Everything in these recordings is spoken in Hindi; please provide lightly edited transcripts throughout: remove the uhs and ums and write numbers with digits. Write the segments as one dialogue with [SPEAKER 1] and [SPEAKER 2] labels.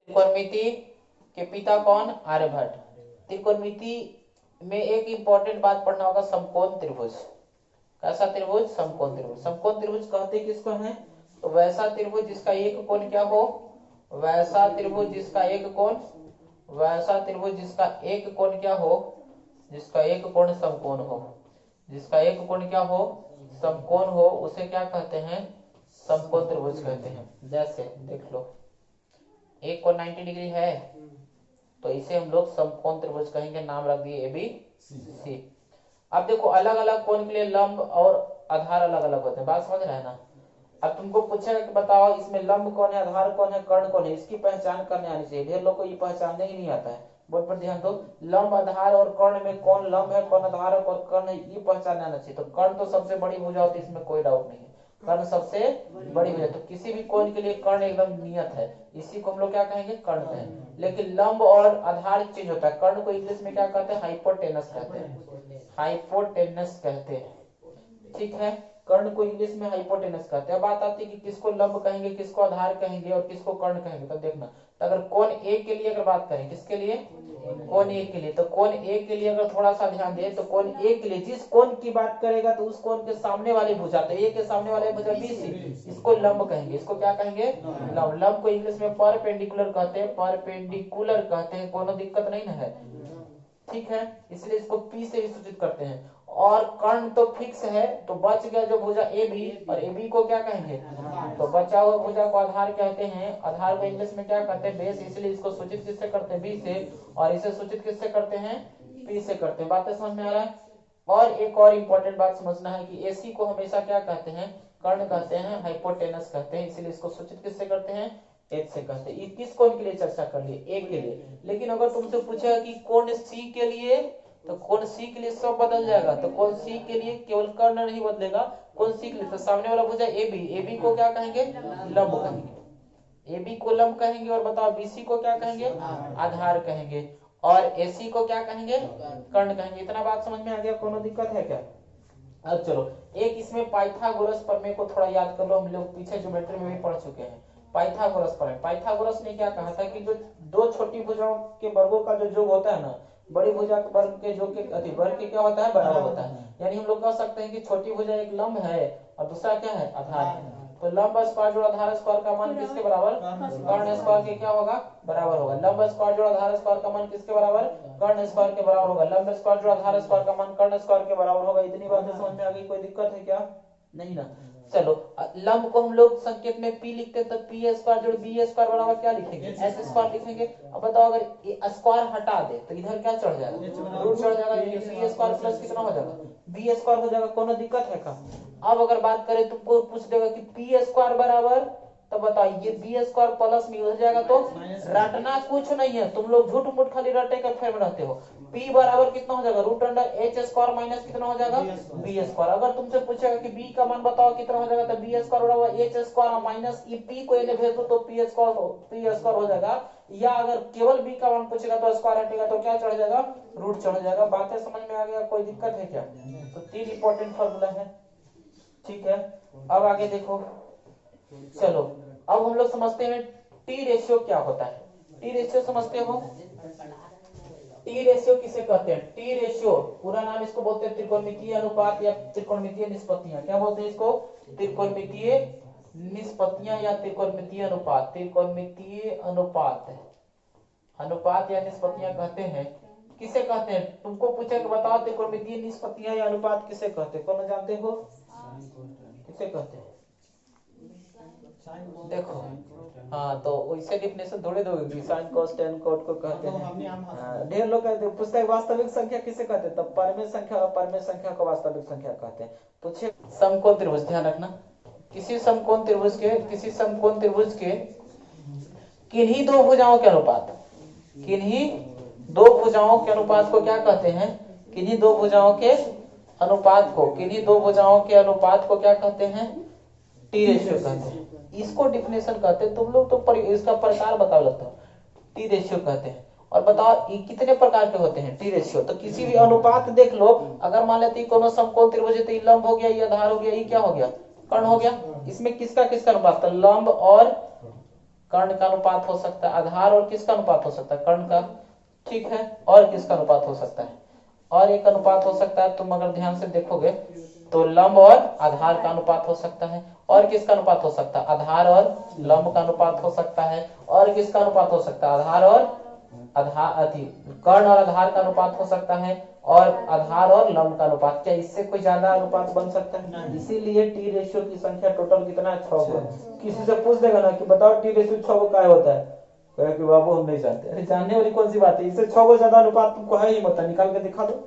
[SPEAKER 1] त्रिकोणमिति के पिता कौन? आर्यभट्ट। त्रिकोणमिति में एक इंपॉर्टेंट बात पढ़ना होगा, समकोण त्रिभुज। कैसा त्रिभुज? समकोण त्रिभुज। समकोण त्रिभुज कहते किसको है? तो वैसा त्रिभुज जिसका एक कोण क्या हो? वैसा त्रिभुज जिसका एक कोण, वैसा त्रिभुज जिसका एक कोण क्या हो? जिसका एक कोण समकोण हो। जिसका एक कोण क्या हो? समकोण हो, उसे क्या कहते हैं? समकोण त्रिभुज कहते हैं। जैसे देख लो, एक कोण 90 डिग्री है तो इसे हम लोग समकोण त्रिभुज कहेंगे। नाम रख दिए ABC। अब देखो, अलग अलग कोण के लिए लंब और आधार अलग अलग होते हैं। बात समझ रहे हैं ना? अब तुमको पूछेगा कि बताओ इसमें लंब कौन है, आधार कौन है, कर्ण कौन है, इसकी पहचान करने आनी चाहिए। ढेर लोग को ये पहचानने ही नहीं आता है। बोर्ड पर ध्यान दो, लंब आधार और कर्ण में कौन लंब है, कौन आधार है, कौन कर्ण है, ये पहचानने आना चाहिए। तो कर्ण तो सबसे बड़ी भुजा होती है, इसमें कोई डाउट नहीं है। कर्ण सबसे बड़ी भुजा, तो किसी भी कोण के लिए कर्ण एकदम नियत है, इसी को हम लोग क्या कहेंगे? कर्ण कहेंगे। लेकिन लंब और आधार चेंज होता है। कर्ण को इंग्लिश में क्या कहते हैं? हाइपोटेनस कहते हैं। हाइपोटेनस कहते हैं, ठीक है। कर्ण को इंग्लिश में हाइपोटेनस कहते हैं। बात आती है कि किसको लंब कहेंगे, किसको आधार कहेंगे और किसको कर्ण कहेंगे। तो देखना, तो अगर कोण ए के लिए अगर बात करें, किसके लिए? कोण ए के लिए। तो कोण ए के लिए अगर थोड़ा सा ध्यान दें तो कोण ए के लिए जिस कोण की बात करेगा तो उस कोण के सामने वाली भुजा, तो ए के सामने वाले भुजा BC, इसको लंब कहेंगे। इसको क्या कहेंगे? लंब। लंब को इंग्लिश में परपेंडिकुलर कहते हैं, परपेंडिकुलर कहते हैं। कोनो दिक्कत नहीं ना है, ठीक है। इसलिए इसको P से भी सूचित करते हैं। और कर्ण तो फिक्स है, तो बच गया जो भुजा AB, और AB को क्या कहेंगे? तो बचा हुआ भुजा को आधार कहते हैं। आधार को इंग्लिश में क्या कहते हैं? बेस। इसलिए इसको सूचित किससे करते हैं? B से, और इसे सूचित किससे करते हैं? P से करते हैं। बातें समझ में आ रहा है? और एक और इंपॉर्टेंट बात समझना है कि AC को हमेशा क्या कहते हैं? कर्ण कहते हैं, हाइपोटेनस कहते हैं। इसलिए इसको सूचित किससे करते हैं? H से कहते हैं। किस कोण के लिए चर्चा कर लिए? A के लिए। लेकिन अगर तुमसे पूछेगा कि कोण C के लिए, तो कोण C के लिए सब बदल जाएगा। तो कोण C के लिए केवल कर्ण नहीं बदलेगा, कोण C के लिए तो सामने वाला भुजा AB, AB को क्या कहेंगे? लंब कहेंगे। AB को लंब कहेंगे। और बताओ BC को क्या कहेंगे? आधार कहेंगे। और AC को क्या कहेंगे? कर्ण कहेंगे। इतना बात समझ में आ गया? कोनो दिक्कत है क्या? अब चलो, एक इसमें पाइथागोरस प्रमेय को थोड़ा याद कर लो। हम लोग पीछे ज्योमेट्री में भी पढ़ चुके हैं। पाइथागोरस प्रमेय, पाइथागोरस ने क्या कहा था कि जो दो छोटी भुजाओं के वर्गों का जो योग होता है ना, बड़ी भुजा के वर्ग के योग के वर्ग के क्या होता है? बराबर होता है। यानी हम लोग कह सकते हैं कि छोटी भुजा एक लंब है और दूसरा क्या है? आधार है। तो लंब स्क्वायर जोड़ आधार स्क्वायर का मान किसके बराबर? कर्ण स्क्वायर के क्या होगा? बराबर होगा। लंब स्क्वायर जोड़ आधार स्क्वायर का मान किसके बराबर? कर्ण स्क्वायर के बराबर होगा। लंब स्क्वायर जोड़ आधार स्क्वायर का मान कर्ण स्क्वायर के बराबर होगा। इतनी बातें समझ में आ गई? कोई दिक्कत है क्या? नहीं ना? चलो, लंब को हम लोग संकेत में P लिखते तो P स्क्वायर जोड़ B स्क्वायर बराबर क्या लिखेंगे? S स्क्वायर लिखेंगे। अब बताओ, अगर स्क्वायर हटा दे तो इधर क्या चढ़ जाएगा? रूट चढ़ जाएगा। C स्क्वायर प्लस कितना हो जाएगा? B स्क्वायर हो जाएगा। कोनो दिक्कत है का? अब अगर बात करें, तुमको पूछ देगा कि P स्क्वायर बराबर, तो बताओ ये B स्क्वायर प्लस में हो जाएगा। तो रटना कुछ नहीं है, तुम लोग झूठ मूठ खाली रटे के फेर में रहते हो। P बराबर कितना हो जाएगा? Root under H square minus कितना हो जाएगा? B square. अगर तुमसे पूछेगा कि B का मान बताओ कितना हो जाएगा, तो B स्क्वायर बराबर H स्क्वायर माइनस P को इन्हें भेज दो तो P स्क्वायर हो जाएगा। या अगर केवल B का मान पूछेगा तो स्क्वायर हटेगा तो क्या चढ़ जाएगा? रूट चढ़ जाएगा। बातें समझ में आ गया? कोई दिक्कत है क्या? तो 3 इंपॉर्टेंट फॉर्मूला है, ठीक है। अब आगे देखो, चलो अब हम लोग समझते हैं टी रेशियो क्या होता है। टी रेशियो समझते हो? टी रेशियो किसे कहते हैं? टी रेशियो पूरा नाम इसको बोलते हैं त्रिकोणमितीय अनुपात या त्रिकोणमितीय निष्पत्तियां। क्या बोलते हैं इसको? त्रिकोणमितीय निष्पत्तियां या त्रिकोणमितीय अनुपात। त्रिकोणमितीय अनुपात, अनुपात या निष्पत्तियां कहते हैं। किसे कहते हैं? तुमको पूछे कि बताओ त्रिकोणमितीय निष्पत्तियां या अनुपात किसे कहते हैं? कौन जानते हो? किसे कहते हैं? देखो, हाँ, तो वैसे डिफिनेशन थोड़े दोगे। साइन कोस टेन कोट को कहते हैं। ढेर लोग कहते हैं पुस्तक वास्तविक संख्या किसे कहते हैं? तब परमेय संख्या और परमेय संख्या को वास्तविक संख्या कहते हैं। पूछे समकोण त्रिभुज, ध्यान रखना, किसी समकोण त्रिभुज के किन्हीं दो भुजाओं के अनुपात, किन्हीं दो भुजाओं के अनुपात को क्या कहते हैं? किन्हीं दो भुजाओं के अनुपात को, किन्हीं दो भुजाओं के अनुपात को क्या कहते हैं? टी रेशियो कहते हैं। इसको डिफिनेशन कहते हैं। तुम लोग तो इसका प्रकार बताओ लगता है। टी रेशियो कहते हैं। और बताओ ये कितने प्रकार के होते हैं टी रेशियो? तो किसी भी अनुपात देख लो, अगर मान लेते कोनो समकोण त्रिभुज है तो ये लंब हो गया, ये आधार हो गया, ये क्या हो गया? कर्ण हो गया। इसमें किसका किसका अनुपात था? लंब और कर्ण का अनुपात हो सकता है, आधार और किसका अनुपात हो सकता है, कर्ण का, ठीक है, और किसका अनुपात हो सकता है, और एक अनुपात हो सकता है, तुम अगर ध्यान से देखोगे तो लंब और आधार का अनुपात हो सकता है, और किसका अनुपात हो सकता है, आधार और लंब का अनुपात हो सकता है, और किसका अनुपात हो सकता है, आधार और कर्ण और आधार का अनुपात हो सकता है, और आधार और लंब का अनुपात। क्या इससे कोई ज्यादा अनुपात बन सकता है? इसीलिए टी रेशियो की संख्या टोटल कितना है, 6 हुआ। किसी से पूछ देगा ना कि बताओ टी रेशियो 6 को क्या होता है, कहे कि बाबू हम नहीं जानते। अरे जानने वाली कौन सी बात है, इससे 6 को ज्यादा अनुपात तुमको है ही मत, निकाल के दिखा दो।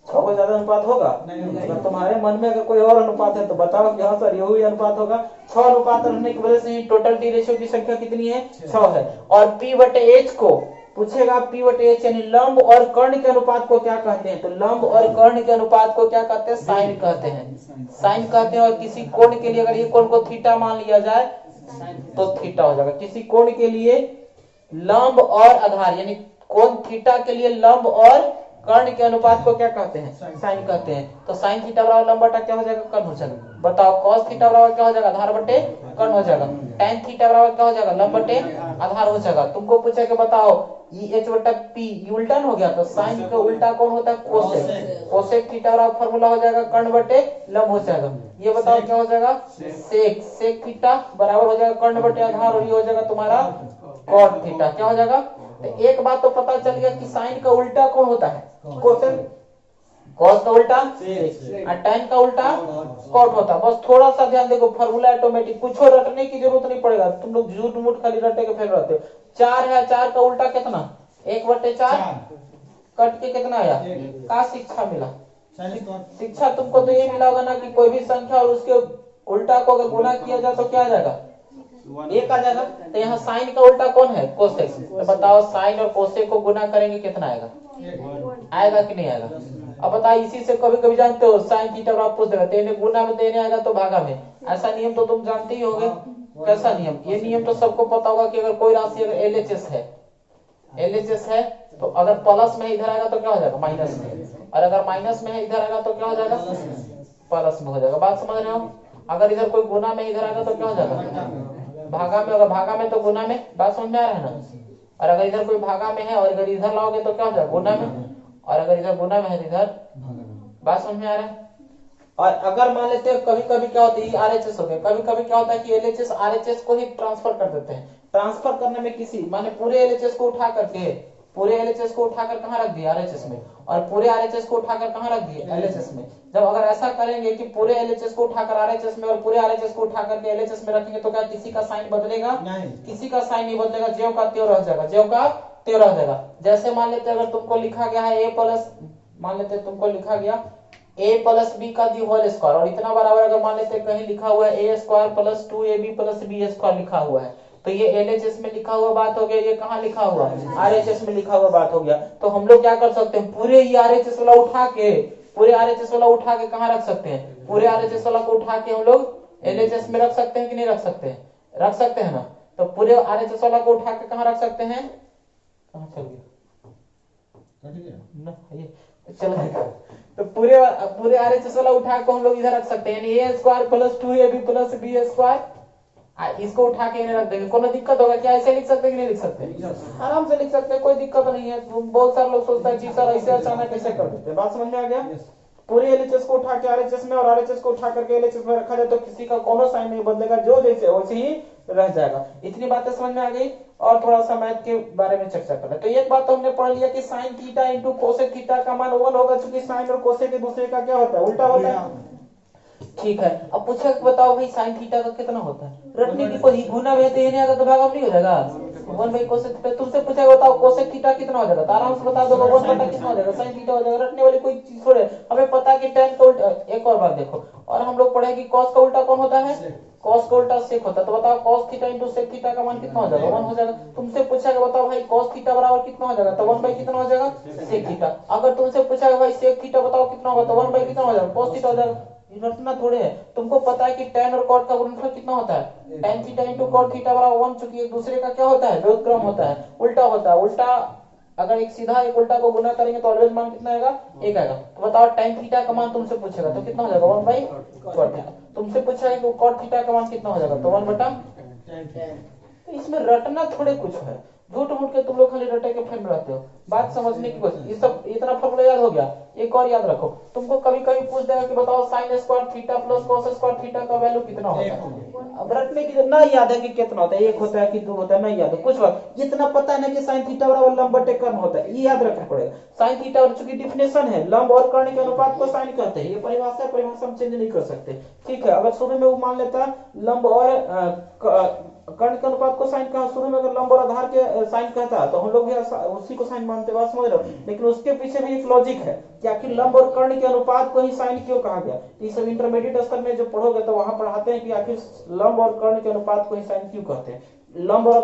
[SPEAKER 1] 6 को ज्यादा अनुपात होगा? अगर तुम्हारे मन में अगर कोई और अनुपात है तो बताओ कि हाँ सर यही अनुपात होगा। 6 अनुपात रहने की वजह से ही टोटल टी रेशियो की संख्या कितनी है, 6 है। और P/H को पूछेगा, P/H यानी लंब और कर्ण के अनुपात को क्या कहते हैं, तो लंब और कर्ण के अनुपात को क्या कहते हैं, साइन कहते हैं, साइन कहते हैं। और किसी कोण के लिए अगर ये कोण को थीटा मान लिया जाए तो थीटा हो जाएगा। किसी कोण के लिए लंब और आधार यानी कोण थीटा के लिए लंब और कर्ण के अनुपात को क्या कहते हैं, साइन कहते हैं। तो साइन थीटा बराबर लंब बटा क्या हो जाएगा, कर्ण हो जाएगा। बताओ कॉस थीटा बराबर क्या हो जाएगा, आधार बटे कर्ण हो जाएगा। tan थीटा बराबर क्या हो जाएगा, लंब बटे आधार हो जाएगा। तुमको पूछा कि बताओ EH बटा P, ये उल्टा हो गया, तो साइन का उल्टा कौन होता है, कोसेक। कोसेक थीटा बराबर फॉर्मूला हो जाएगा कर्ण बटे लंब हो जाएगा। ये बताओ क्या हो जाएगा, सेक। सेक थीटा बराबर हो जाएगा कर्ण बटे आधार, और ये हो जाएगा तुम्हारा कॉट थीटा। क्या हो जाएगा, तो एक बात तो पता चल गया कि साइन का उल्टा कौन होता है, कोसेक। कॉस का उल्टा और tan का उल्टा कॉट होता है। बस थोड़ा सा ध्यान देखो, फार्मूला ऑटोमेटिक, कुछ रटने की जरूरत नहीं पड़ेगा। तुम लोग झूठ मूठ खाली रटे के फेल रहते हो। 4 है, 4 का उल्टा कितना, 1/4 कट के कितना आया, का शिक्षा मिला, शिक्षा तुमको तो ये मिला होगा ना कि कोई भी संख्या और उसके उल्टा को अगर गुना किया जाए तो क्या आ जाएगा, 1 आ जाएगा। तो यहाँ साइन का उल्टा कौन है, कोसेक। तो बताओ साइन और कोसेक को गुना करेंगे कितना आएगा, आएगा कि नहीं आएगा। अब बताइए, इसी से कभी कभी जानते हो साइन थीटा आप पूछ देगा, तेने गुना में देने आएगा तो भागा में। ऐसा नियम तो तुम जानते ही होगे। कैसा नियम, ये नियम तो सबको पता होगा कि अगर कोई राशि अगर LHS है, LHS है तो अगर प्लस में इधर आएगा तो क्या हो जाएगा, माइनस में, और अगर माइनस में इधर आएगा तो क्या हो जाएगा, प्लस में हो जाएगा। बात समझ रहे हो। अगर इधर कोई गुना में इधर आएगा तो क्या हो जाएगा, भागा में होगा, भागा में तो गुना में। बात समझ में आ रहा है ना। और अगर इधर कोई भागा में है और इधर इधर लाओगे तो क्या हो जाएगा, गुना में, और अगर इधर गुना में है तो इधर। बात समझ में आ रहा है। और अगर मान लेते हैं कभी कभी क्या होता है, RHS हो गया, कभी कभी क्या होता है कि LHS RHS को ही ट्रांसफर कर देते हैं। ट्रांसफर करने में किसी माने पूरे LHS को उठा करके, पूरे LHS को उठाकर कहाँ रख दिया, RHS में, और पूरे RHS को उठाकर कहाँ रख दिए, LHS में। जब अगर ऐसा करेंगे कि पूरे LHS को उठाकर RHS में और पूरे RHS को उठाकर के LHS में रखेंगे तो क्या किसी का साइन बदलेगा, किसी का साइन नहीं बदलेगा, ज्यों का त्यों रह जाएगा, ज्यों का त्यों रह जाएगा। जैसे मान लेते अगर तुमको लिखा गया है A प्लस, मान लेते तुमको लिखा गया A प्लस बी का दी होल स्क्वायर, और इतना बराबर अगर मान लेते कहीं लिखा हुआ है A square plus 2AB plus B square लिखा हुआ है, तो ये LHS में लिखा हुआ बात हो गया, ये कहाँ लिखा हुआ, RHS में लिखा हुआ बात हो गया। तो हम लोग क्या कर सकते हैं, पूरे ये RHS वाला उठा के, पूरे RHS वाला उठा के कहाँ रख सकते हैं, पूरे RHS वाला को उठा के हम लोग LHS में रख सकते हैं कि नहीं रख सकते हैं, रख सकते हैं ना। तो पूरे RHS वाला को उठा के कहाँ रख सकते हैं, कहाँ चल गया ना ये, चलो तो पूरे RHS वाला उठा के हम लोग इधर रख सकते हैं, यानी A square plus 2AB plus B square, इसको उठा के इन्हें रख देंगे। कोनो दिक्कत होगा क्या, ऐसे लिख सकते हैं कि नहीं लिख सकते, आराम से लिख सकते हैं, कोई दिक्कत नहीं है। बहुत सारे लोग सोचता है कि सर ऐसे अचानक कैसे कर देते हैं। बात समझ में आ गया। पूरे LHS को उठा के RHS में और RHS को उठा करके LHS में रखा जाए तो किसी का कोनो साइन नहीं बदलेगा, जो जैसे वैसे ही रह जाएगा। इतनी बातें समझ में आ गई। और थोड़ा सा मैथ के बारे में चर्चा कर रहे। तो एक बात तो हमने पढ़ लिया कि sine theta into cosec theta का मान 1 होगा, क्योंकि साइन और कोसेक एक दूसरे का क्या होता है, उल्टा होता है। ठीक है, अब पूछा बताओ भाई साइन थीटा का कितना होता है, रटने की कोई गुना में देने आएगा तो भागा नहीं हो जाएगा, 1 कोसेक थीटा। तुमसे पूछा बताओ कोसेक थीटा कितना हो जाएगा, तो आराम से बता दो 1 बटा कितना हो जाएगा, साइन थीटा हो जाएगा। रटने वाली कोई चीज थोड़े, हमें पता है कि tan का उल्टा। एक और बात देखो, और हम लोग पढ़े कि cos का उल्टा कौन होता है, cos का उल्टा sec होता है। तो बताओ cos theta into sec theta का मान कितना हो जाएगा, 1 हो जाएगा। तुमसे पूछा कि बताओ भाई cos थीटा बराबर कितना हो जाएगा, तो 1 बाई कितना हो जाएगा, sec थीटा। अगर तुमसे पूछा कि भाई sec थीटा बताओ कितना होगा, तो 1 बाई कितना हो जाएगा, cos थीटा हो जाएगा। रटना थोड़े है, तुमको पता है कि tan और cot का गुणनफल कितना होता है, tan theta into cot theta बराबर 1, चूंकि एक दूसरे का क्या होता है, व्युत्क्रम होता है, उल्टा होता है। उल्टा अगर एक सीधा एक उल्टा को गुना करेंगे तो ऑलवेज मान कितना आएगा, 1 आएगा। तो बताओ tan थीटा का मान तुमसे पूछेगा तो कितना हो जाएगा, 1 बाई cot थीटा। तुमसे पूछा है कि cot थीटा का मान कितना हो जाएगा, तो 1 बटा तो इसमें रटना थोड़े कुछ है, झूठ मूठ के तुम लोग खाली रटे के फेर में रहते हो। बात समझने की कोशिश, ये सब इतना फॉर्मूला याद हो गया। एक और याद रखो, तुमको कभी कभी पूछ देगा कि बताओ sign square theta plus cos square theta का वैल्यू कितना होता है। अब रटने की ना याद है कि कितना होता है, एक होता है कि दो होता है, नहीं याद है कुछ बात, इतना पता है ना कि साइन थीटा बराबर लंब बटे कर्ण होता है, ये याद रखना पड़ेगा। साइन थीटा और चूंकि डिफिनेशन है, लंब और कर्ण के अनुपात को साइन कहते हैं, ये परिभाषा है, परिभाषा हम चेंज नहीं कर सकते। ठीक है, अगर शुरू में वो मान लेता लंब और कर्ण के अनुपात को साइन कहा, शुरू में अगर लंब और आधार के साइन कहता तो हम लोग भी उसी को साइन मानते, बात समझ रहे हो। लेकिन उसके पीछे भी एक लॉजिक है कि आखिर लंब और कर्ण के अनुपात को ही साइन क्यों कहा गया। ये सब इंटरमीडिएट स्तर में जो पढ़ोगे तो वहां पढ़ाते हैं कि आखिर लंब और कर्ण के अनुपात को ही साइन क्यों कहते हैं, लंब और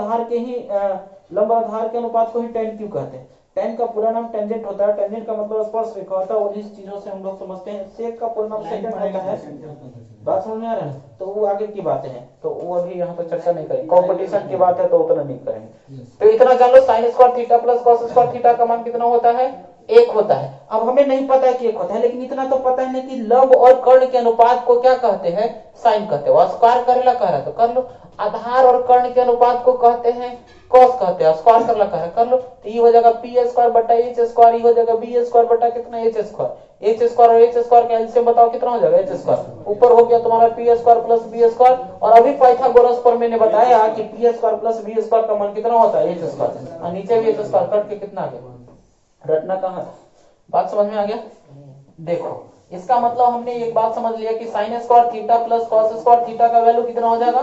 [SPEAKER 1] आधार के अनुपात को ही टेन क्यों कहते हैं। टेन का पूरा नाम टेंजेंट होता है, टेंजेंट का मतलब स्पर्श रेखा होता है, और इस चीजों से हम लोग समझते हैं। सेक का पूरा नाम सेकंड होता है, बात समझ में आ रहा है। तो वो आगे की बातें हैं, तो वो अभी यहाँ पर चर्चा नहीं करेंगे, कंपटीशन की बात है तो उतना नहीं करेंगे। तो इतना जान लो, sine square theta plus cos square theta का मान कितना होता है, एक होता है। अब हमें नहीं पता है कि एक होता है, लेकिन इतना तो पता है ना कि लंब और कर्ण के अनुपात को क्या कहते हैं, साइन कहते हैं। स्क्वायर करेला कह रहा है तो कर लो, आधार और कर्ण के अनुपात को कहते हैं कॉस कहते हैं, स्क्वायर करला कह रहा है कर लो। तो ये हो जाएगा पी स्क्वायर बटा एच स्क्वायर, ये हो जाएगा बी स्क्वायर बटा कितना एच स्क्वायर। एच स्क्वायर और एच स्क्वायर का एलसीएम बताओ कितना हो जाएगा, एच स्क्वायर ऊपर हो गया तुम्हारा P square plus B square. और अभी पाइथागोरस पर मैंने बताया कि P square plus B square का मान कितना होता है, एच स्क्वायर, और नीचे भी एच स्क्वायर कट के कितना आ गया, रटना कहाँ था। बात समझ में आ गया। देखो इसका मतलब हमने एक बात समझ लिया कि sign square theta plus cos square theta का वैल्यू कितना हो जाएगा,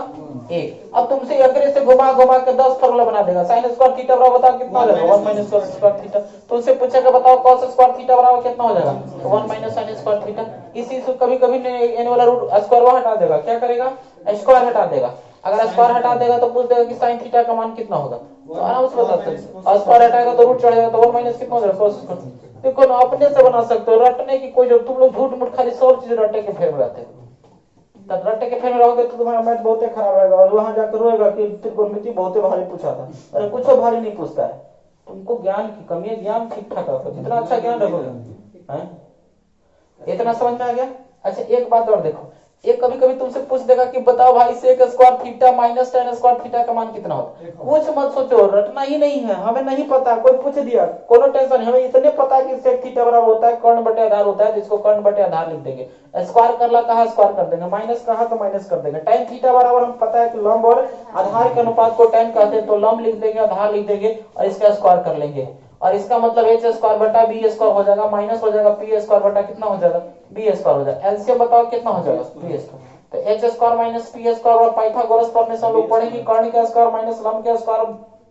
[SPEAKER 1] एक। अब तुमसे अगले से घुमा घुमा के 10 फॉर्मूला बना देगा। साइन स्क्वायर थीटा बराबर बताओ कितना हो जाएगा, 1 माइनस कॉस स्क्वायर थीटा। तुमसे पूछेगा बताओ कॉस स्क्वायर थीटा बराबर कितना हो जाएगा, 1 माइनस साइन स्क्वायर थीटा। इसी से कभी कभी एन वाला रूट स्क्वायर हटा देगा, क्या करेगा, स्क्वायर हटा देगा। अगर स्क्वायर हटा देगा तो पूछ देगा कि साइन थीटा का मान कितना होगा, तो आराम से बता सकते। और स्क्वायर हटाएगा तो रूट चढ़ जाएगा, तो 1 माइनस कितना हो जाएगा, कॉस स्क्वायर। देखो ना, अपने से बना सकते हो, रटने की कोई जो, तुम लोग झूठ मूठ खाली सब चीज रटे के फेर में रहते हो। रटे के फेर में रहोगे तो तुम्हारा मैथ बहुत खराब रहेगा, और वहां जाकर रोएगा कि त्रिकोणमिति बहुत भारी पूछा था। अरे कुछ भारी नहीं पूछता है, तुमको ज्ञान की कमी है, ज्ञान ठीक ठाक रखो, जितना अच्छा ज्ञान रखोगे। इतना समझ में आ गया। अच्छा एक बात और देखो, एक कभी कभी तुमसे पूछ देगा कि बताओ भाई sec square theta minus tan square theta का मान कितना होता है। कुछ मत सोचो, रटना ही नहीं है, हमें नहीं पता, कोई पूछ दिया कोनो टेंशन नहीं, हमें इतने पता है कि सेक थीटा बराबर होता है कर्ण बटे आधार होता है, जिसको कर्ण बटे आधार लिख देंगे। स्क्वायर करला कहा स्क्वायर कर देंगे, माइनस कहा तो माइनस कर देंगे। टेन थीटा बराबर हम पता है कि लंब और आधार के अनुपात को टेन कहते हैं, तो लंब लिख देंगे, आधार लिख देंगे और इसका स्क्वायर कर लेंगे। और इसका मतलब एच स्क्वायर बटा बी स्क्वायर हो जाएगा, माइनस हो जाएगा पी स्क्वायर बटा कितना हो जाएगा, बी स्क्वायर हो जाएगा। एलसीएम बताओ कितना हो जाएगा, बी स्क्वायर। तो H square minus P square, और पाइथागोरस पर हम लोग पढ़ेंगे कर्ण के स्क्वायर माइनस लंब के स्क्वायर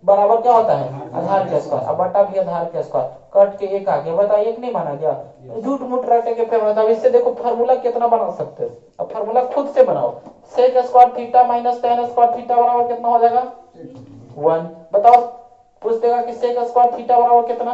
[SPEAKER 1] बराबर क्या होता है, आधार के स्क्वायर। अब बटा भी आधार के स्क्वायर, कट के एक आ गया, बता एक नहीं माना गया, झूठ मूठ रटे के फेर। अब इससे देखो फार्मूला कितना बना सकते हो, अब फार्मूला खुद से बनाओ। Sec square theta minus tan square theta बराबर कितना हो जाएगा, 1। बताओ पूछ देगा कि सेक स्क्वायर थीटा बराबर कितना,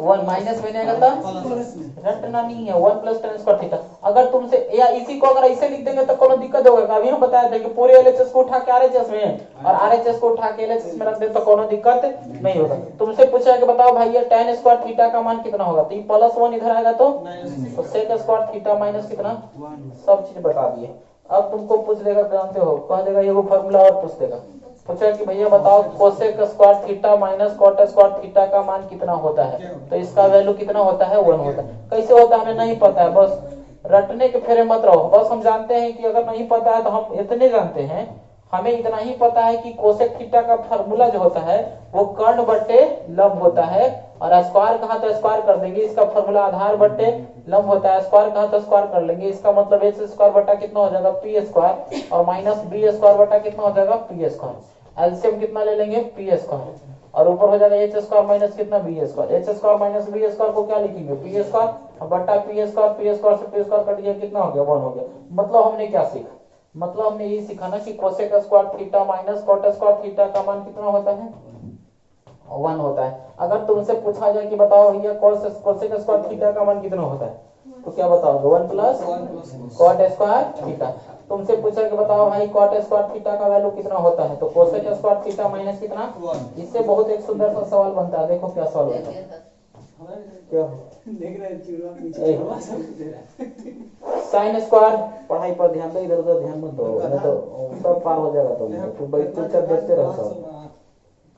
[SPEAKER 1] 1 माइनस में नहीं रटना नहीं है, 1 प्लस टेन स्क्वायर थीटा। अगर तुमसे या इसी को अगर ऐसे लिख देंगे तो कोनो दिक्कत होगा। अभी हम बताए थे कि पूरे एलएचएस को उठा के आरएचएस में और आरएचएस को उठा के एलएचएस में रख दे तो कोनो दिक्कत नहीं होगा। तुमसे पूछा कि बताओ भाई ये टेन स्क्वायर थीटा का मान कितना होगा, तो ये +1 इधर आएगा तो सेक स्क्वायर थीटा माइनस कितना, सब चीज बता दिए। अब तुमको पूछ देगा, जानते हो, कह देगा ये वो फार्मूला और पूछ देगा, पूछा कि भैया बताओ cosec square theta minus cot square theta का मान कितना होता है, तो इसका वैल्यू कितना होता है, 1 होता है। कैसे होता है हमें नहीं पता है, बस रटने के फेरे मत रहो। बस हम जानते हैं कि अगर नहीं पता है तो हम इतने जानते हैं, हमें इतना ही पता है कि कोसेक थीटा का फार्मूला जो होता है वो कर्ण बटे लंब होता है, और स्क्वायर कहा तो स्क्वायर कर देंगे, इसका फार्मूला आधार बटे लंब होता है, स्क्वायर कहा तो स्क्वायर कर लेंगे। इसका मतलब एच स्क्वायर बटा कितना हो जाएगा, पी स्क्वायर, और माइनस बी स्क्वायर बटा कितना हो जाएगा, पी स्क्वायर। एलसीएम कितना ले लेंगे, पी स्क्वायर, और ऊपर हो जाएगा एच स्क्वायर माइनस कितना, B square. H square minus B square को क्या लिखेंगे, पी स्क्वायर बटा पी स्क्वायर, पी स्क्वायर से पी स्क्वायर कट गया, कितना हो गया, 1 हो गया। मतलब हमने क्या सीखा, मतलब हमने ये सीखा ना कि cosec square theta minus cot square theta का मान कितना होता है, 1 होता है। अगर तुमसे पूछा जाए कि बताओ भैया कोसेक स्क्वायर थीटा का मान कितना होता है, तो क्या बताओगे, 1 प्लस कॉट स्क्वायर थीटा। तुमसे पूछा कि बताओ भाई कॉट स्क्वायर थीटा का वैल्यू कितना होता है, तो कोसेक स्क्वायर थीटा माइनस कितना। इससे बहुत एक सुंदर सा सवाल बनता है, देखो क्या सवाल बनता है। क्या देख रहे साइन स्क्वायर पढ़ाई पर ध्यान दो, इधर उधर ध्यान मत दो, नहीं तो सब पार हो जाएगा। तुम बैठ चुपचाप देखते रहो,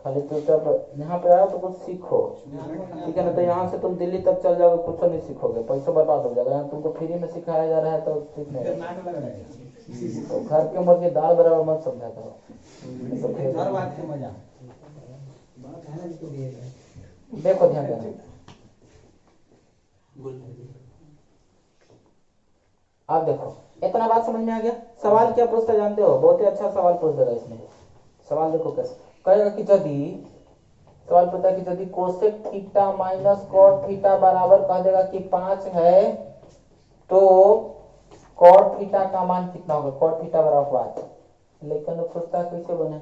[SPEAKER 1] खाली चुपचाप यहाँ पे आओ तो कुछ सीखो, ठीक है ना। तो यहाँ से तुम दिल्ली तक चल जाओगे, कुछ नहीं सीखोगे, पैसा बर्बाद हो जाएगा। यहाँ तुमको फ्री में सिखाया जा रहा है तो ठीक नहीं है। तो घर के मुर्गे दाल बराबर मत समझा करो, तो फिर देखो ध्यान देना। आप देखो इतना बात समझ में आ गया। सवाल क्या पूछता जानते हो? बहुत ही अच्छा सवाल पूछ देगा इसमें। सवाल देखो कैसे कहेगा कि यदि सवाल पूछता है कि यदि cosec theta minus cot theta बराबर कह देगा कि 5 है, तो कॉट थीटा का मान कितना होगा? कॉट थीटा बराबर 5। लेकिन पूछता है कैसे बने?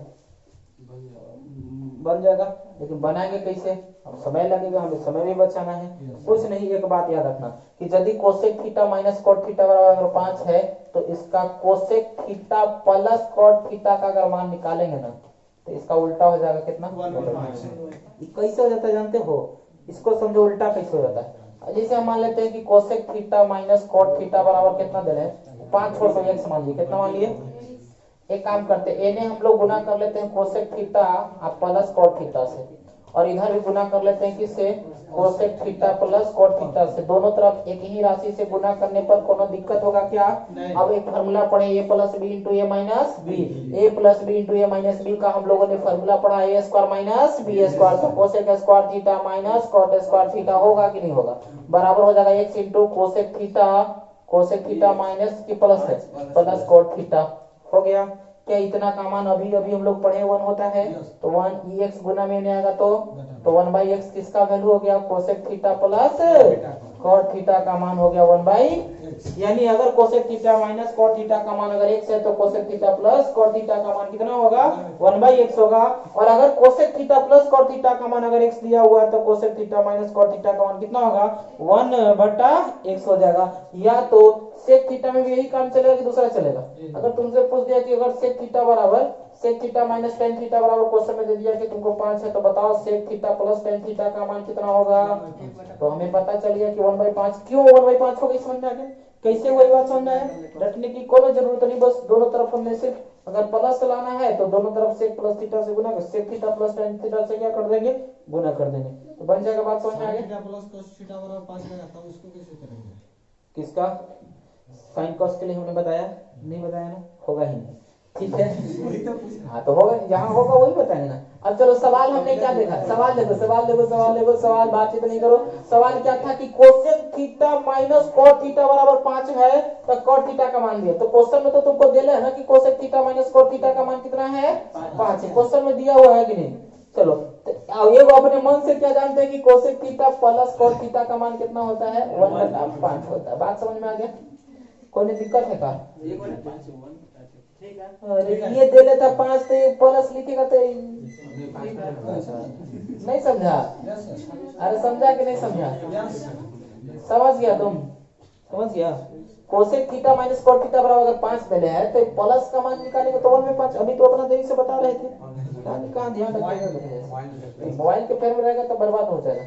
[SPEAKER 1] बन जाएगा, लेकिन बनाएंगे कैसे? अब समय लगेगा, हमें समय भी बचाना है। कुछ नहीं, एक बात याद रखना कि यदि cosec theta minus cot theta बराबर 5 है, तो इसका cosec theta plus cot theta का अगर मान निकालेंगे ना, तो इसका उल्टा हो जाएगा कितना? कैसे हो जाता है जानते हो? इसको समझो, उल्टा कैसे हो जाता है। जैसे हम मान लेते हैं कि cosec theta minus cot theta बराबर कितना दे रहे हैं? 5 छोड़ दो, x मान लीजिए। कितना मान लिए? एक काम करते हैं, a ने हम लोग गुना कर लेते हैं cosec theta plus cot theta से, और इधर भी गुना कर लेते हैं किससे? Cosec theta plus cot theta से। दोनों तरफ एक ही राशि से गुना करने पर कोनो दिक्कत होगा क्या? अब एक फार्मूला पढ़े, a plus B into A minus B. A plus B into A minus B का हम लोगों ने फार्मूला पढ़ा, A square minus B square. तो cosec square theta minus cot square theta होगा कि नहीं होगा? बराबर हो जाएगा x into cosec theta minus की प्लस है प्लस कॉट थीटा। हो गया क्या? इतना का मान अभी अभी हम लोग पढ़े 1 होता है, तो 1 एक्स गुना में नहीं आएगा, तो 1 बाई एक्स किसका वैल्यू हो गया? Cosec theta plus cot theta का मान हो गया 1 बाई। यानी अगर cosec theta minus cot theta का मान अगर x है, तो cosec theta plus cot theta का मान कितना होगा? 1 बाई एक्स होगा। और अगर cosec theta plus cot theta का मान अगर x दिया हुआ है, तो cosec theta minus cot theta का मान कितना होगा? 1 बटा x हो जाएगा। या तो सेक थीटा में भी यही काम चलेगा कि दूसरा चलेगा? अगर तुमसे पूछ दिया कि अगर सेक थीटा बराबर sec theta minus tan theta बराबर क्वेश्चन में दे दिया कि तुमको 5 है, तो बताओ sec theta plus tan theta का मान कितना होगा? तो हमें पता चल गया कि 1/5। क्यों 1/5 हो गई? समझ में आ गया कैसे? वही बात समझना है, रटने की कोई जरूरत नहीं। बस दोनों तरफ हमने सिर्फ अगर प्लस लाना है, तो दोनों तरफ सेक प्लस थीटा से गुना कर, sec theta plus tan theta से क्या कर देंगे? गुना कर देंगे, तो बन जाएगा। बात समझ में आ गया? प्लस cos थीटा बराबर 5 रहेगा, तब उसको कैसे करेंगे? किसका? साइन कॉस के लिए हमने बताया नहीं? बताया ना? होगा ही नहीं, ठीक है। हाँ तो होगा, जहाँ होगा वही बताएंगे ना। अब चलो सवाल हमने क्या देखा? सवाल देखो, सवाल देखो, सवाल देखो, सवाल बातचीत नहीं करो। सवाल क्या था कि cosec theta minus cot theta बराबर 5 है, तो कॉट थीटा का मान दिया। तो क्वेश्चन में तो तुमको दिया है ना कि cosec theta minus cot theta का मान कितना है? 5 है। क्वेश्चन में दिया हुआ है कि नहीं? चलो ये वो अपने मन से क्या जानते हैं कि cosec theta plus cot theta का मान कितना होता है? 1/5 होता है। बात समझ में आ गया? कोई दिक्कत है का? अरे ये दे लेता 5 तो प्लस लिखेगा तो नहीं समझा? अरे समझा कि नहीं समझा? समझ गया तुम? समझ गया? Cosec theta minus cot theta बराबर अगर 5 पहले है, तो प्लस का मान निकालेंगे तो 1/5। अभी तो अपना देरी से बता रहे थे, कहाँ ध्यान रखिएगा। मोबाइल के पैर में रहेगा तो बर्बाद हो जाएगा।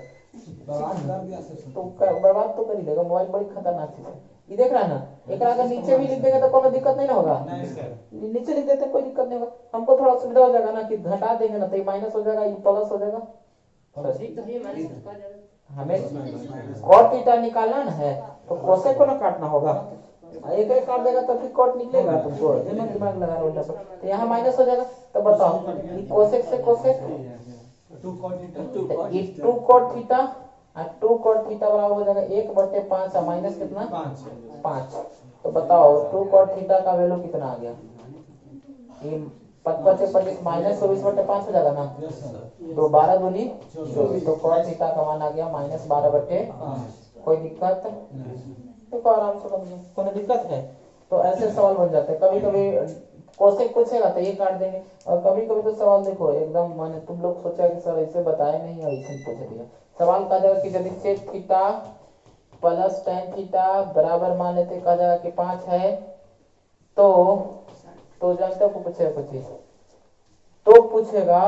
[SPEAKER 1] तो बर्बाद तो कर ही देगा। मोबाइल बड़ी खतरनाक चीज है। ये देख रहा है ना? एक अगर नीचे भी लिख देगा तो कोई दिक्कत नहीं ना होगा? नीचे लिख देते कोई दिक्कत नहीं होगा। हमको थोड़ा सुविधा हो जाएगा ना कि घटा देंगे ना, तो ये माइनस हो जाएगा, ये प्लस हो जाएगा। हमें कॉट थीटा निकालना ना है, तो कोसेक को ना काटना होगा। एक एक काट देगा तो फिर कॉट निकलेगा तुमको, दिमाग लगा रहा उल्टा। तो यहाँ माइनस हो जाएगा, तो बताओ ये कोसेक से कोसेक, ये 2 कॉट थीटा और 2 कॉट थीटा बराबर हो जाएगा 1/5 और माइनस कितना? 5। तो बताओ 2 कॉट थीटा का वैल्यू कितना आ गया? ये 25 माइनस 24/5 हो जाएगा ना? तो 12 दूनी 24, तो कॉट थीटा का मान आ गया -12/5। कोई दिक्कत? देखो आराम से समझो, कोई दिक्कत है? तो ऐसे सवाल बन जाते हैं। कभी कभी कोसेक पूछेगा तो ये काट देंगे, और कभी कभी तो सवाल देखो एकदम माने तुम लोग सोचा कि सर ऐसे बताए नहीं और ऐसे पूछ दिया। सवाल कहा जाएगा कि यदि sec theta plus tan theta बराबर मान लेते कहा जाएगा कि 5 है, तो जानते हो पूछेगा कुछ चीज, तो पूछेगा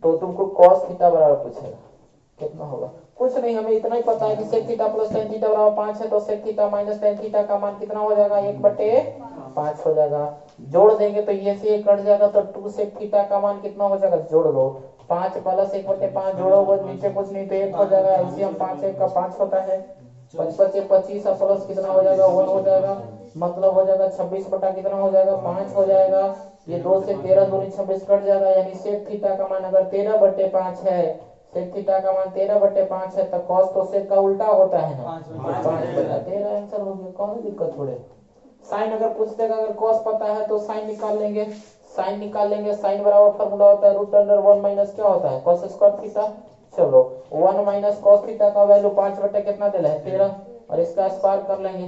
[SPEAKER 1] तो तुमको कॉस थीटा बराबर पूछेगा, कितना होगा? कुछ नहीं, हमें इतना ही पता है कि sec theta plus tan theta बराबर 5 है, तो sec theta minus tan theta का मान कितना हो जाएगा? 1/5 हो जाएगा। जोड़ देंगे तो ये से कट जाएगा, तो 2 sec थीटा का मान कितना हो जाएगा? जोड़ लो, 5 प्लस 1/5 जोड़ो, वो नीचे कुछ नहीं तो 1 हो जाएगा। एलसीएम 5 1 का 5 होता है, 5 5 25 और प्लस कितना हो जाएगा? 1 हो जाएगा, मतलब हो जाएगा 26 बटा कितना हो जाएगा? 5 हो जाएगा। ये 2 से 13 दूनी 26 कट जाएगा, यानी sec थीटा का मान अगर 13/5 है, sec थीटा का मान 13/5 है, तो cos तो sec का उल्टा होता है ना, 5/13 आंसर हो गया। कौन दिक्कत थोड़े। साइन अगर पूछ देगा, अगर cos पता है तो साइन निकाल लेंगे, साइन निकाल लेंगे। साइन बराबर फॉर्मूला होता है √1 माइनस क्या होता है? cos square theta. चलो 1 माइनस cos थीटा का वैल्यू 5 बटे कितना दिला है? 13, और इसका स्क्वायर कर लेंगे,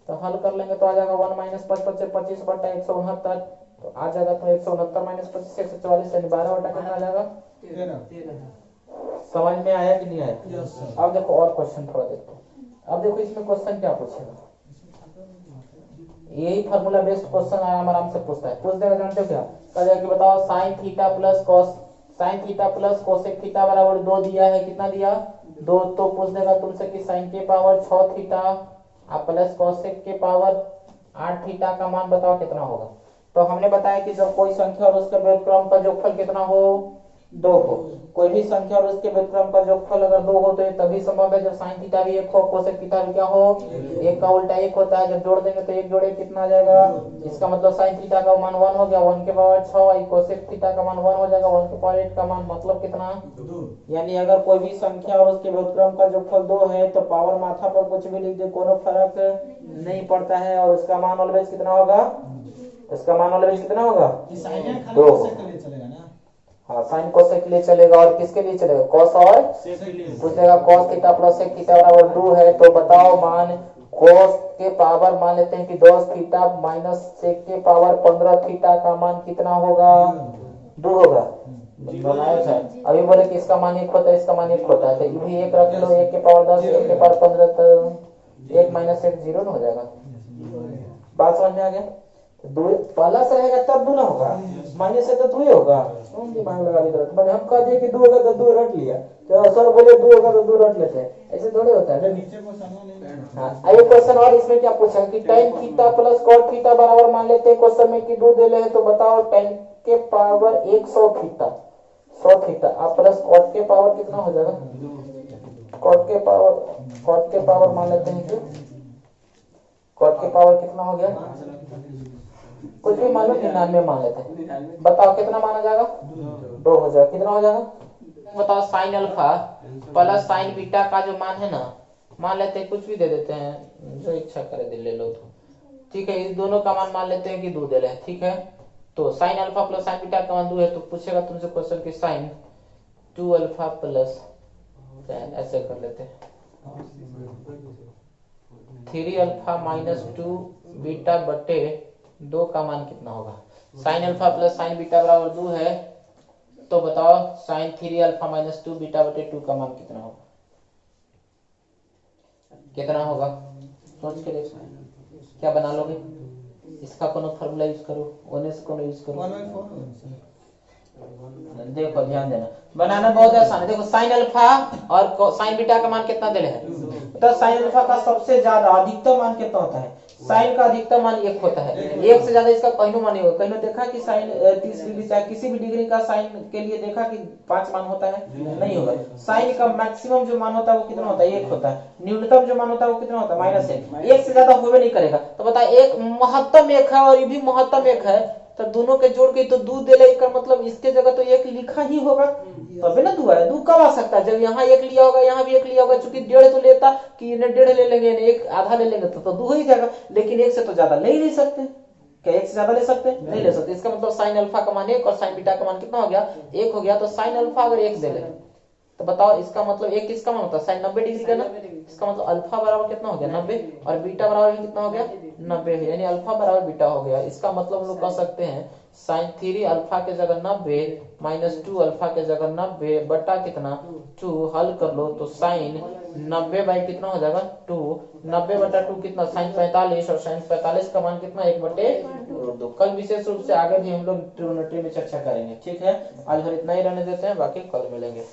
[SPEAKER 1] तो हल कर लेंगे तो आ जाएगा 1 माइनस 5 25 25 बटा 169, तो आ जाएगा तो 169 माइनस 25 144 यानी 12 बटा कितना आ जाएगा? 13। समझ में आया कि नहीं आया? अब देखो और क्वेश्चन थोड़ा देखो। अब देखो इसमें क्वेश्चन क्या पूछेगा, यही फार्मूला बेस्ड क्वेश्चन आराम से पूछता है। पूछ देगा, जानते हो क्या कहेगा कि बताओ sine theta plus cos, sine theta plus cosec theta बराबर 2 दिया है, कितना दिया? 2। तो पूछ देगा तुमसे कि साइन के पावर 6 थीटा और प्लस कोसेक के पावर 8 थीटा का मान बताओ कितना होगा। तो हमने बताया कि जब कोई संख्या और उसके व्युत्क्रम का योगफल कितना हो? 2 हो। कोई भी संख्या और उसके व्युत्क्रम का योगफल अगर 2 हो तो ये तभी संभव है जब साइन थीटा भी 1 हो, कोसेक थीटा भी क्या हो? 1 का उल्टा 1 होता है। जब जोड़ देंगे तो 1 जोड़े कितना आ जाएगा? इसका मतलब साइन थीटा का मान 1 हो गया, 1 के पावर 6, कोसेक थीटा का मान 1 हो जाएगा, 1 के पावर 8 का मान मतलब कितना? 2। यानी अगर कोई भी संख्या और उसके व्युत्क्रम का योगफल 2 है तो पावर माथा पर कुछ भी लिख दे, कोई फर्क नहीं पड़ता है, और उसका मान ऑलवेज कितना होगा? इसका मान ऑलवेज कितना होगा? 2। हाँ, साइन कोसेक के लिए चलेगा, और किसके लिए चलेगा? कॉस और पूछ देगा cos theta plus sec theta बराबर 2 है, तो बताओ मान कॉस के पावर मान लेते हैं कि 10 थीटा माइनस सेक के पावर 15 थीटा का मान कितना होगा? 2 होगा। बनाया था अभी, बोले कि इसका मान 1 होता है, इसका मान 1 होता है, तो ये भी 1 रख लो, 1 के पावर 10 1 के पावर 15, तो 1 माइनस 1 0 हो जाएगा। बात समझ में आ गया? दो प्लस रहेगा तब 2 ना होगा, माइनस है तो 2 ही होगा। कौन दिमाग लगा ली तरह, मैंने हम कह दिए कि 2 होगा तो 2 रट लिया, तो सर बोले 2 होगा तो 2 रट लेते हैं, ऐसे थोड़े होता है। हाँ, एक क्वेश्चन और इसमें क्या पूछा कि tan theta plus cot theta बराबर मान लेते हैं क्वेश्चन में कि 2 दे ले, तो बताओ tan के पावर 100 थीटा 100 थीटा आप प्लस cot के पावर कितना हो जाएगा? cot के पावर मान लेते हैं कि cot के पावर कितना हो गया? कुछ भी मान लो, 99 मान लेते हैं, बताओ कितना माना जाएगा? 2 हो जाएगा। कितना हो जाएगा बताओ? Sine alpha plus sign beta का जो मान है ना, मान लेते हैं कुछ भी दे देते हैं, जो इच्छा करे दे ले लो, तो ठीक है। इस दोनों का मान लेते हैं कि 2 दे रहे हैं, ठीक है। तो sine alpha plus sign beta का मान 2 है, तो पूछेगा तुमसे क्वेश्चन की साइन 2 अल्फा प्लस, ऐसे कर लेते हैं 3 अल्फा माइनस 2 बीटा बटे 2 का मान कितना होगा? Sine alpha plus sign beta बराबर 2 है, तो बताओ साइन 3 अल्फा माइनस 2 बीटा बटे 2 का मान कितना होगा? कितना होगा? सोच के देखो, क्या बना लोगे? इसका कोनो फॉर्मूला यूज करो, ओने से कोनो यूज करो। देखो ध्यान देना, बनाना बहुत आसान है। देखो साइन अल्फा और साइन बीटा का मान कितना दे रहे हैं? तो साइन अल्फा का सबसे ज्यादा अधिकतम मान कितना होता है? साइन का अधिकतम मान 1 होता है, 1 से ज्यादा इसका कहीं मान नहीं होगा। कहीं देखा कि साइन 30 डिग्री चाहे किसी भी डिग्री का साइन के लिए देखा कि 5 मान होता है? नहीं होगा। साइन का मैक्सिमम जो मान होता है वो कितना होता है? 1 होता है। न्यूनतम जो मान होता है वो कितना होता है? -1। 1 से ज्यादा होवे नहीं करेगा। तो बता, एक महत्तम 1 है और ये भी महत्तम 1 है, तो दोनों के जोड़ के तो 2 दे ले, मतलब इसके जगह तो 1 लिखा ही होगा, तभी ना 2 है। 2 कब आ सकता है? जब यहाँ 1 लिया होगा, यहाँ भी 1 लिया होगा। चूंकि 1.5 तो लेता कि 1.5 ले लेंगे, 1 आधा ले लेंगे, तो 2 हो ही जाएगा। लेकिन 1 से तो ज्यादा ले ही नहीं सकते। क्या 1 से ज्यादा ले सकते? नहीं ले सकते। इसका मतलब साइन अल्फा का मान 1 और साइन बीटा का मान कितना हो गया? 1 हो गया। तो साइन अल्फा अगर 1 दे ले, तो बताओ इसका मतलब 1 किसका मान होता है? साइन 90 डिग्री का ना। इसका मतलब अल्फा बराबर कितना हो गया? 90, और बीटा बराबर भी कितना हो गया? 90, यानी अल्फा बराबर बीटा हो गया। इसका मतलब हम लोग कह सकते हैं साइन 3 अल्फा के जगह 90 माइनस 2 अल्फा के जगह 90 बटा कितना? 2। हल कर लो तो साइन 90 बाई कितना हो जाएगा? 2। 90 बटा 2 कितना? साइन 45, और साइन 45 का मान कितना? 1/2। कल विशेष रूप से आगे भी हम लोग ट्रिग्नोमेट्री में चर्चा करेंगे, ठीक है। आज भर इतना ही रहने देते हैं, बाकी कल मिलेंगे।